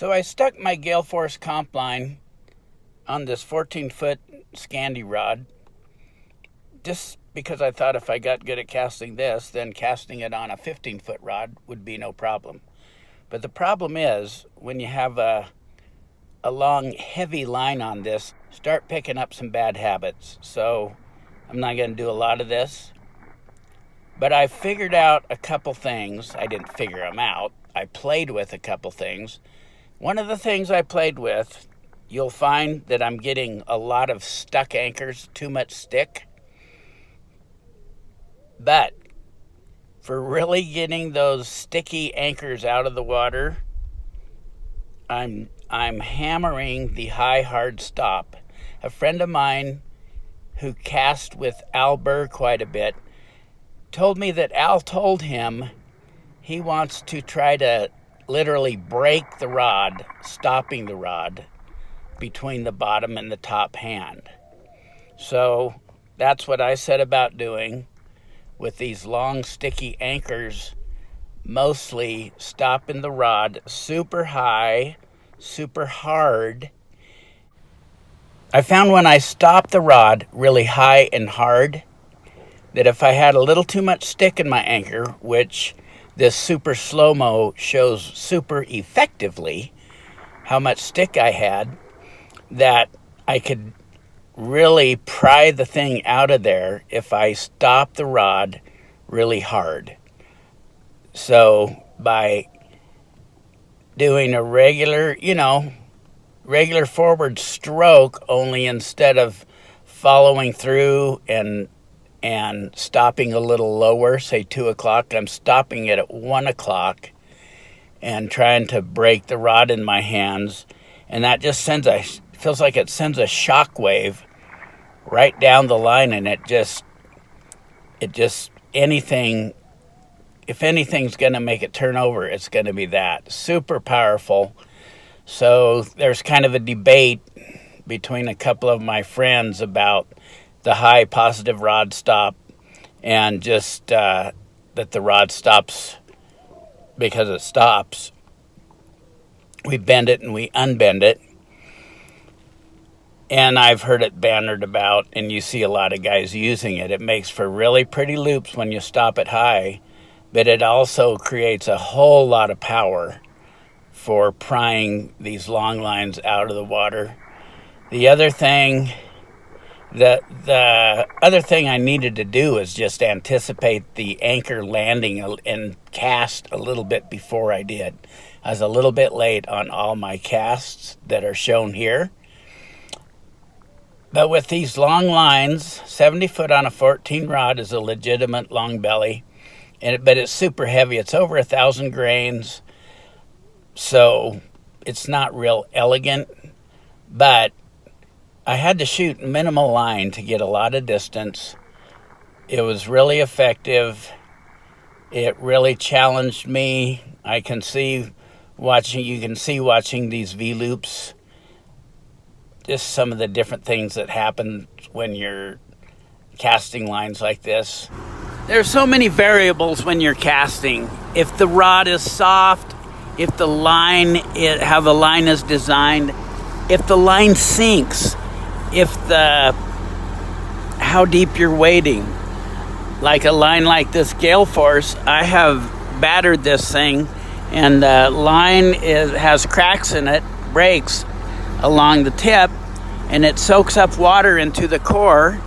So I stuck my Gaelforce comp line on this 14-foot Scandi rod just because I thought if I got good at casting this, then casting it on a 15-foot rod would be no problem. But the problem is when you have a long, heavy line on this, start picking up some bad habits. So I'm not going to do a lot of this. But I figured out a couple things. I didn't figure them out. I played with a couple things. One of the things I played with, you'll find that I'm getting a lot of stuck anchors, too much stick. But for really getting those sticky anchors out of the water, I'm hammering the high hard stop. A friend of mine who cast with Al Burr quite a bit told me that Al told him he wants to try to literally break the rod, stopping the rod between the bottom and the top hand. So that's what I said about doing with these long sticky anchors, mostly stopping the rod super high, super hard. I found when I stop the rod really high and hard, that if I had a little too much stick in my anchor, which this super slow-mo shows super effectively how much stick I had, that I could really pry the thing out of there if I stop the rod really hard. So by doing a regular forward stroke, only instead of following through and stopping a little lower, say 2 o'clock, I'm stopping it at 1 o'clock and trying to break the rod in my hands. And that just feels like it sends a shock wave right down the line, and if anything's going to make it turn over, it's going to be that. Super powerful. So there's kind of a debate between a couple of my friends about the high positive rod stop and just that the rod stops because it stops. We bend it and we unbend it. And I've heard it bannered about, and you see a lot of guys using it. It makes for really pretty loops when you stop it high, but it also creates a whole lot of power for prying these long lines out of the water. The other thing I needed to do is just anticipate the anchor landing and cast a little bit before I did. I was a little bit late on all my casts that are shown here. But with these long lines, 70 foot on a 14 rod is a legitimate Longbelly, but it's super heavy. It's over 1,000 grains, so it's not real elegant. But I had to shoot minimal line to get a lot of distance. It was really effective. It really challenged me. You can see watching these V-loops, just some of the different things that happen when you're casting lines like this. There's so many variables when you're casting. If the rod is soft, if how the line is designed, if the line sinks, how deep you're wading. Like a line like this Gaelforce, I have battered this thing, and the line has cracks in it, breaks along the tip, and it soaks up water into the core,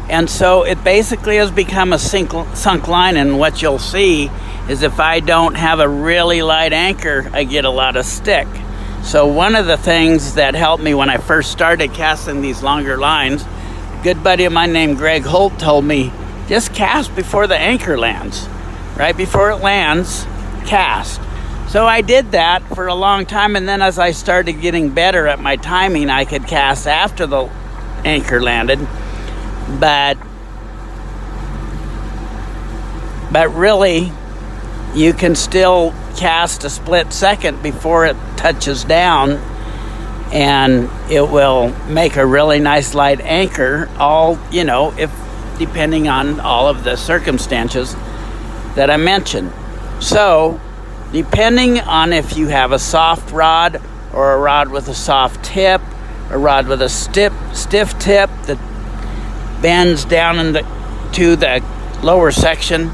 and so it basically has become a sunk line. And what you'll see is if I don't have a really light anchor, I get a lot of stick. So one of the things that helped me when I first started casting these longer lines, a good buddy of mine named Greg Holt told me, just cast before the anchor lands. Right before it lands, cast. So I did that for a long time, and then as I started getting better at my timing, I could cast after the anchor landed. But really, you can still cast a split second before it touches down, and it will make a really nice light anchor, depending on all of the circumstances that I mentioned. So depending on if you have a soft rod or a rod with a soft tip, a rod with a stiff tip that bends down to the lower section.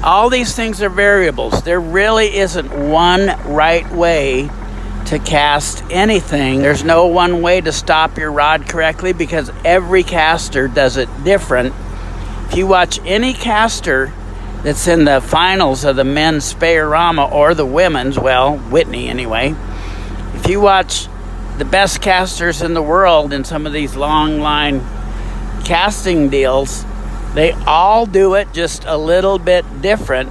All these things are variables. There really isn't one right way to cast anything. There's no one way to stop your rod correctly because every caster does it different. If you watch any caster that's in the finals of the men's Spey-O-Rama or the women's, well, Whitney anyway, if you watch the best casters in the world in some of these long line casting deals, they all do it just a little bit different.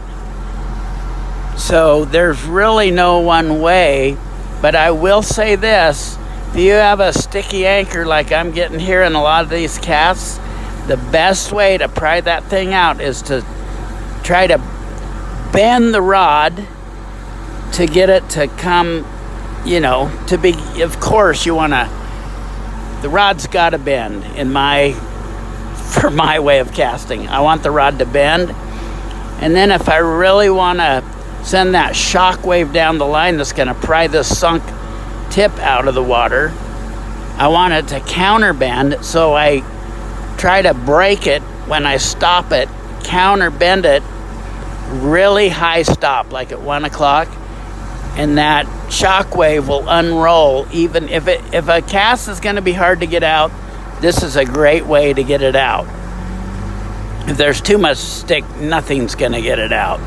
So there's really no one way. But I will say this, if you have a sticky anchor like I'm getting here in a lot of these casts, the best way to pry that thing out is to try to bend the rod to get it to come, to be, of course you want to, the rod's got to bend for my way of casting. I want the rod to bend. And then if I really want to send that shock wave down the line that's going to pry this sunk tip out of the water, I want it to counter bend, so I try to break it when I stop it, counter bend it, really high stop, like at 1 o'clock, and that shock wave will unroll. Even if a cast is going to be hard to get out, this is a great way to get it out. If there's too much stick, nothing's going to get it out.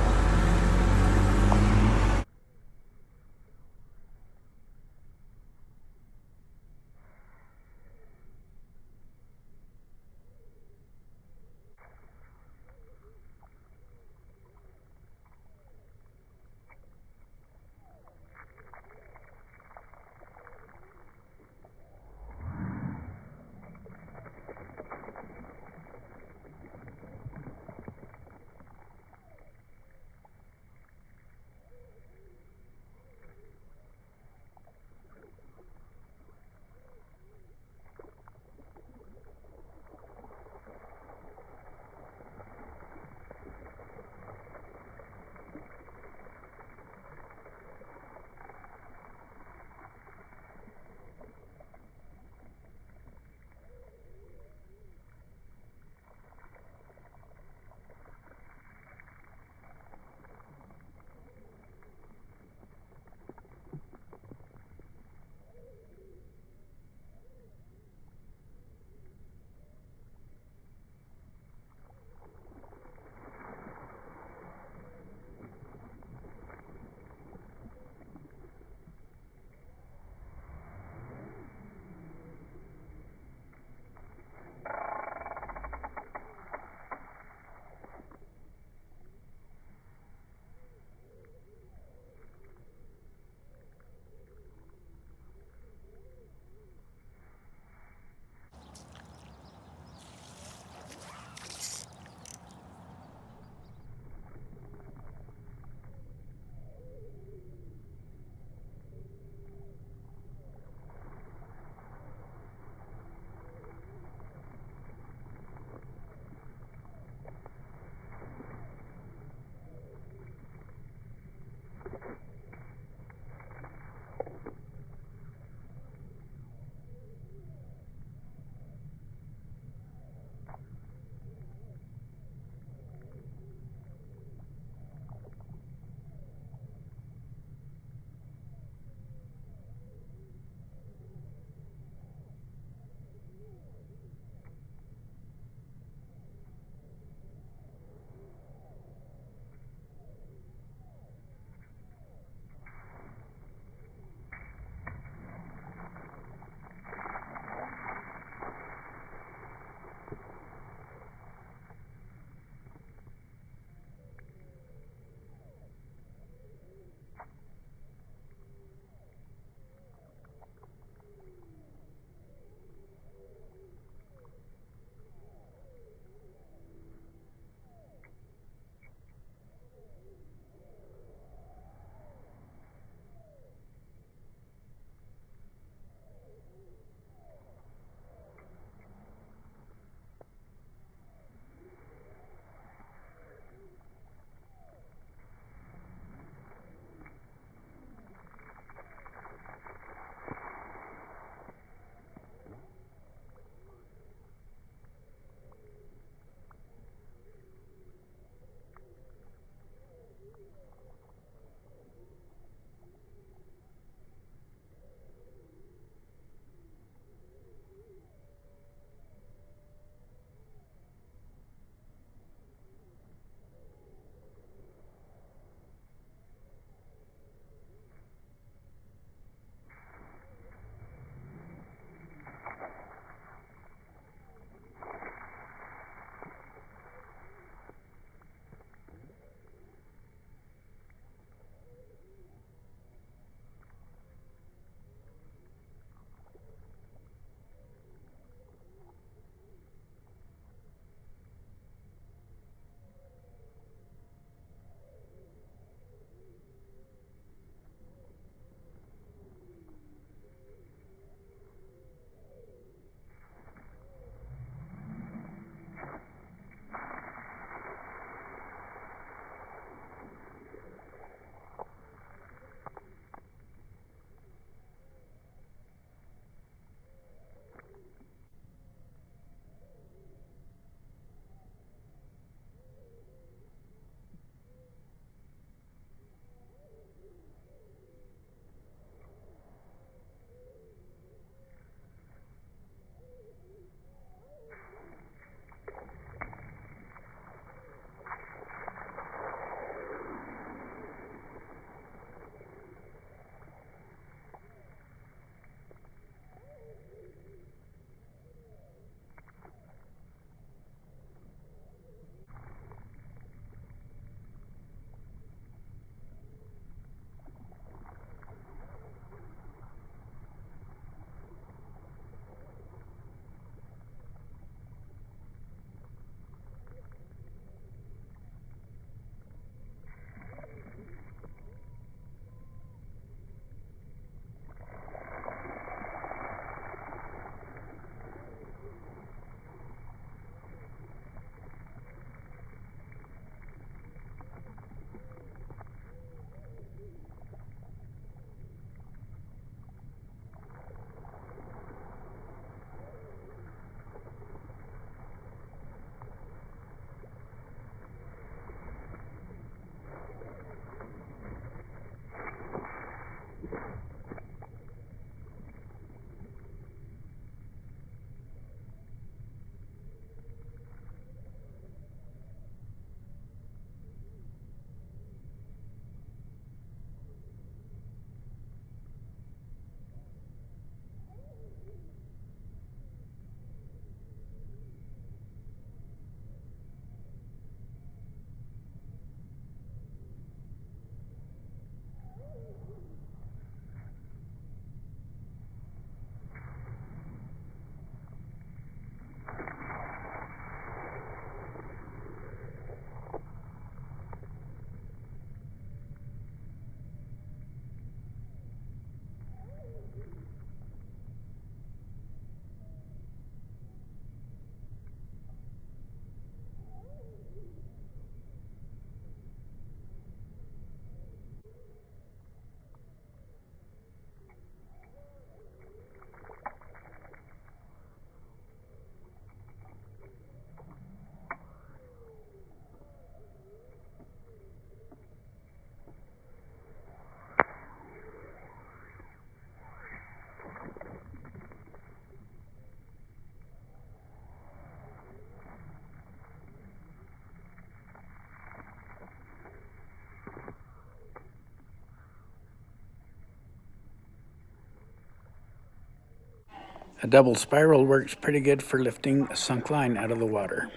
A double spiral works pretty good for lifting a sunk line out of the water.